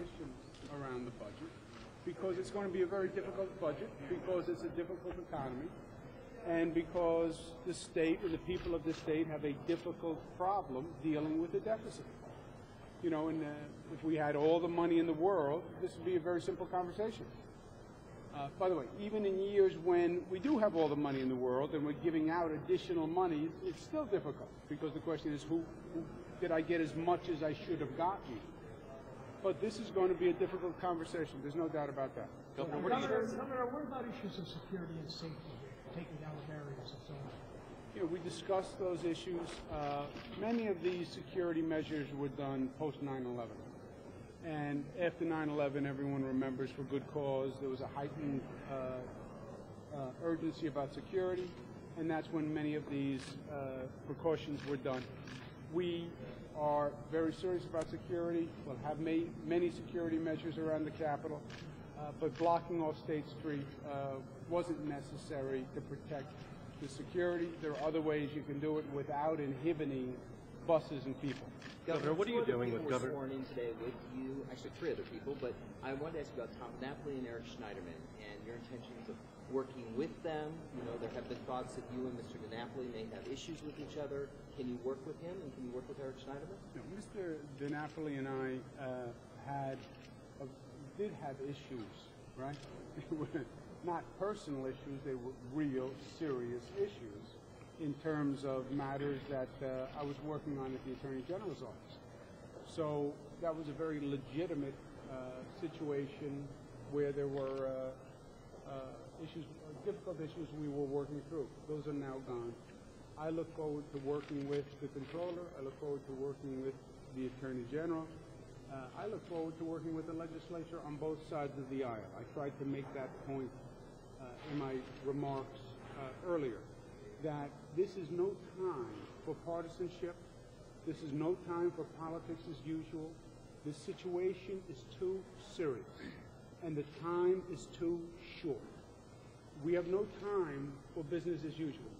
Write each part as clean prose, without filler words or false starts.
around the budget because it's going to be a very difficult budget, because it's a difficult economy, and because the state and the people of the state have a difficult problem dealing with the deficit. You know, and if we had all the money in the world, this would be a very simple conversation. By the way, even in years when we do have all the money in the world and we're giving out additional money, it's still difficult, because the question is, who did I get as much as I should have gotten? But this is going to be a difficult conversation. There's no doubt about that. Governor, what about issues of security and safety, taking down the barriers and so on? You know, we discussed those issues. Many of these security measures were done post 9/11. And after 9/11, everyone remembers, for good cause, there was a heightened urgency about security, and that's when many of these precautions were done. We are very serious about security. We'll have many security measures around the Capitol, but blocking off State Street wasn't necessary to protect the security. There are other ways you can do it without inhibiting buses and people. Governor, what are you doing with Governor? Sworn in today with you, actually 3 other people, but I wanted to ask you about Tom Napoli and Eric Schneiderman and your intentions of working with them. You know, there have been thoughts that you and Mr. Napoli may have issues with each other. Can you work with him, and can you work with Eric Schneiderman? You know, Mr. Napoli and I did have issues, right? They were not personal issues, they were real, serious issues in terms of matters that I was working on at the Attorney General's office. So that was a very legitimate situation where there were issues, difficult issues we were working through. Those are now gone. I look forward to working with the Comptroller. I look forward to working with the Attorney General. I look forward to working with the legislature on both sides of the aisle. I tried to make that point in my remarks earlier, that this is no time for partisanship. This is no time for politics as usual. This situation is too serious, and the time is too short. We have no time for business as usual.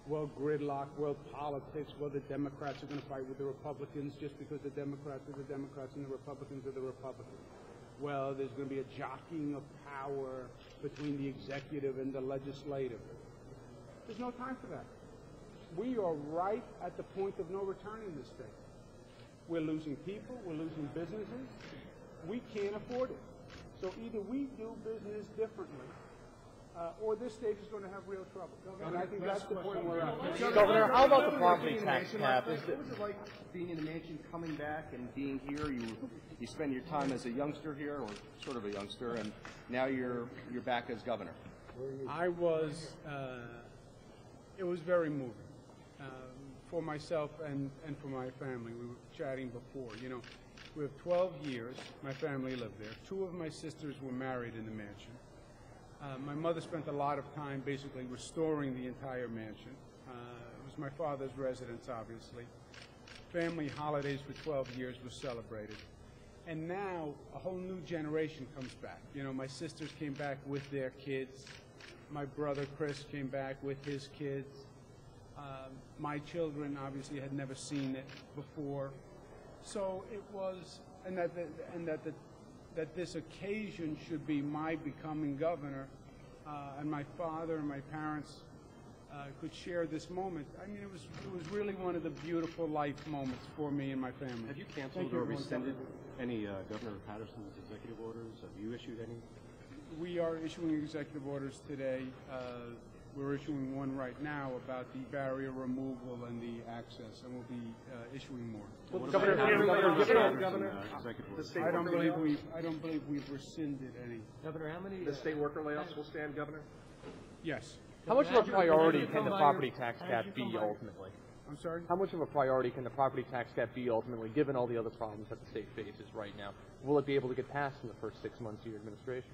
Well, gridlock, well, politics, well, the Democrats are going to fight with the Republicans just because the Democrats are the Democrats and the Republicans are the Republicans. Well, there's going to be a jockeying of power between the executive and the legislative. There's no time for that. We are right at the point of no return in this state. We're losing people, we're losing businesses. We can't afford it. So either we do business differently, or this state is going to have real trouble. And I think that's the point we're at. Governor, how about the property tax cap? What was it like being in the mansion, coming back, and being here? You spend your time as a youngster here, or sort of a youngster, and now you're back as governor. I was. It was very moving for myself and for my family. We were chatting before. You know, we have 12 years. My family lived there. 2 of my sisters were married in the mansion. My mother spent a lot of time basically restoring the entire mansion. It was my father's residence, obviously. Family holidays for 12 years were celebrated. And now a whole new generation comes back. You know, my sisters came back with their kids. My brother Chris came back with his kids. My children obviously had never seen it before. So it was, and that this occasion should be my becoming governor, and my father and my parents could share this moment. I mean, it was really one of the beautiful life moments for me and my family. Have you canceled or rescinded any Governor Patterson's executive orders? Have you issued any? We are issuing executive orders today. We're issuing one right now about the barrier removal and the access, and we'll be issuing more. Well, Governor, I don't believe we've rescinded any. Governor, how many the state worker layoffs will stand, Governor? Yes. how much of a priority can the property tax cap be ultimately? I'm sorry? How much of a priority can the property tax cap be ultimately, given all the other problems that the state faces right now? Will it be able to get passed in the first 6 months of your administration?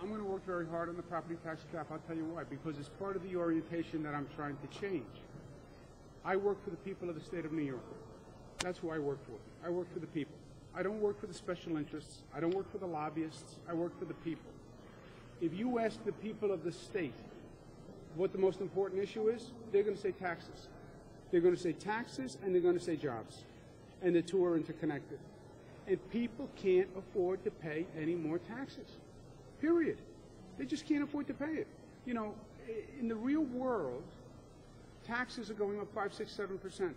I'm going to work very hard on the property tax cap. I'll tell you why. Because it's part of the orientation that I'm trying to change. I work for the people of the state of New York. That's who I work for. I work for the people. I don't work for the special interests. I don't work for the lobbyists. I work for the people. If you ask the people of the state what the most important issue is, they're going to say taxes. They're going to say taxes, and they're going to say jobs. And the two are interconnected. And people can't afford to pay any more taxes. Period. They just can't afford to pay it. You know, in the real world, taxes are going up 5, 6, 7%.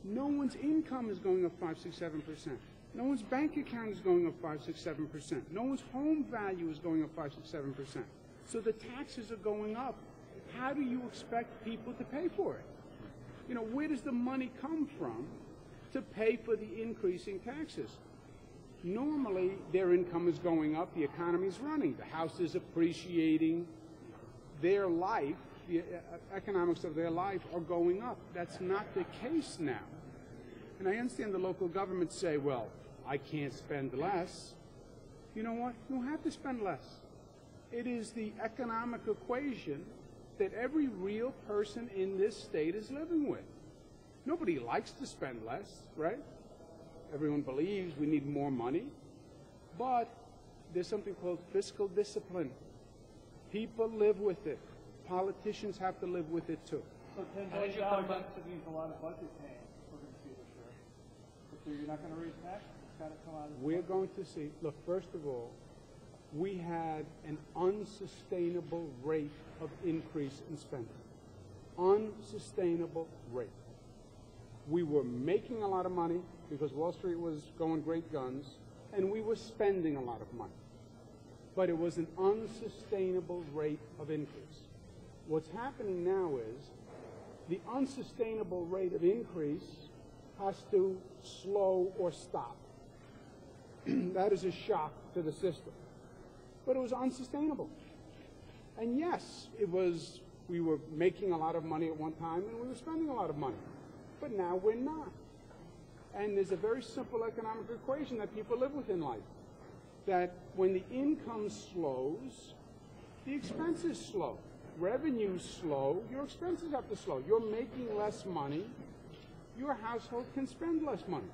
No one's income is going up 5, 6, 7%. No one's bank account is going up 5, 6, 7%. No one's home value is going up 5, 6, 7%. So the taxes are going up. How do you expect people to pay for it? You know, where does the money come from to pay for the increasing taxes? Normally, their income is going up, the economy is running, the house is appreciating, their life, the economics of their life are going up. That's not the case now. And I understand the local governments say, well, I can't spend less. You know what? You don't have to spend less. It is the economic equation that every real person in this state is living with. Nobody likes to spend less, right? Everyone believes we need more money, but there's something called fiscal discipline. People live with it. Politicians have to live with it too. So $10 billion means a lot of budget pain we're going to see this year. So you're not going to raise taxes? It's got to come out of the We're budget. going to see, look, first of all, we had an unsustainable rate of increase in spending. Unsustainable rate. We were making a lot of money because Wall Street was going great guns, and we were spending a lot of money. But it was an unsustainable rate of increase. What's happening now is the unsustainable rate of increase has to slow or stop. That is a shock to the system. But it was unsustainable. And yes, we were making a lot of money at one time and we were spending a lot of money. But now we're not. And there's a very simple economic equation that people live with in life. That when the income slows, the expenses slow. Revenues slow, your expenses have to slow. You're making less money, your household can spend less money.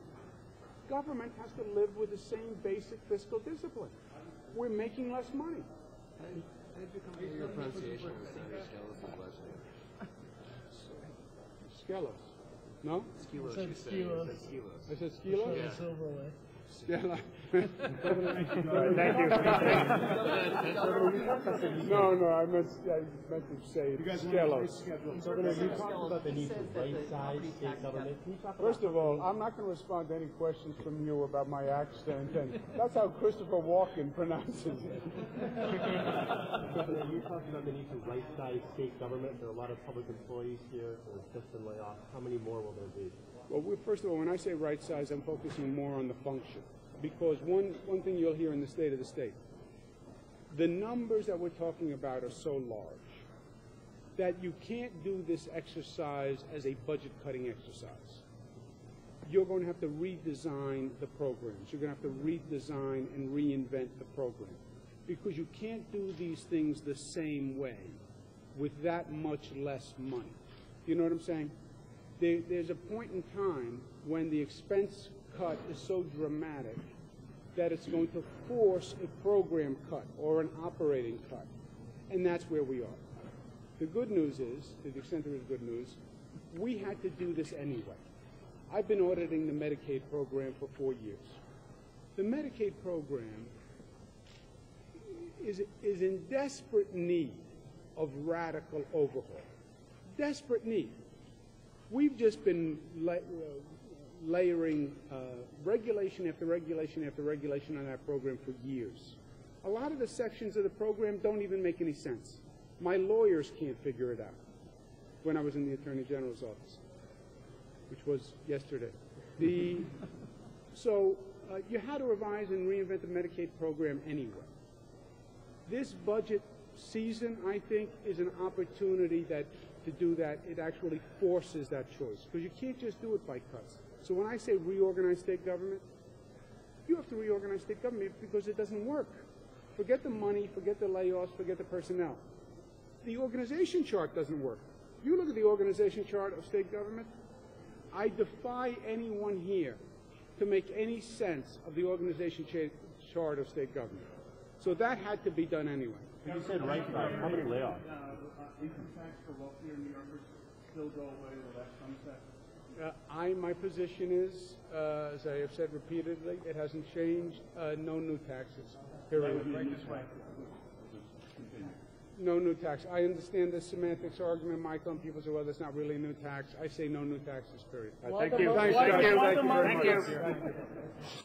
Government has to live with the same basic fiscal discipline. We're making less money. How did you come to your pronunciation of Senator Skelos' last name? Skelos. No? Skelos, Said you said. Skelos. You said Skelos. I said Skelos? Yeah. Silverway. Skela. Thank you. No, I meant to say Skelos. Governor, you talked about the need to right-size state government. Can you talk about First of all, I'm not going to respond to any questions from you about my accent, and that's how Christopher Walken pronounces it. Governor, you talked about the need to right-size state government. There are a lot of public employees here who have just been laid off. How many more will there be? Well, first of all, when I say right size, I'm focusing more on the function. Because one thing you'll hear in the state of the state, the numbers that we're talking about are so large that you can't do this exercise as a budget-cutting exercise. You're going to have to redesign the programs. You're going to have to redesign and reinvent the program. Because you can't do these things the same way with that much less money. You know what I'm saying? There's a point in time when the expense cut is so dramatic that it's going to force a program cut or an operating cut. And that's where we are. The good news is, to the extent there is good news, we had to do this anyway. I've been auditing the Medicaid program for 4 years. The Medicaid program is in desperate need of radical overhaul. Desperate need. We've just been layering regulation after regulation after regulation on that program for years. A lot of the sections of the program don't even make any sense. My lawyers can't figure it out when I was in the Attorney General's office, which was yesterday. So you had to revise and reinvent the Medicaid program anyway. This budget season, I think, is an opportunity to do that. It actually forces that choice, because you can't just do it by cuts. So when I say reorganize state government, you have to reorganize state government because it doesn't work. Forget the money, forget the layoffs, forget the personnel. The organization chart doesn't work. You look at the organization chart of state government, I defy anyone here to make any sense of the organization chart of state government. So that had to be done anyway. You said right-size. How many layoffs? Income tax for wealthier New Yorkers still go away with that sunset. My position is, as I have said repeatedly, it hasn't changed. No new taxes. Period. No new tax. I understand the semantics argument, Michael, and people say, well, that's not really a new tax. I say no new taxes, period. Thank you. Thank you very much.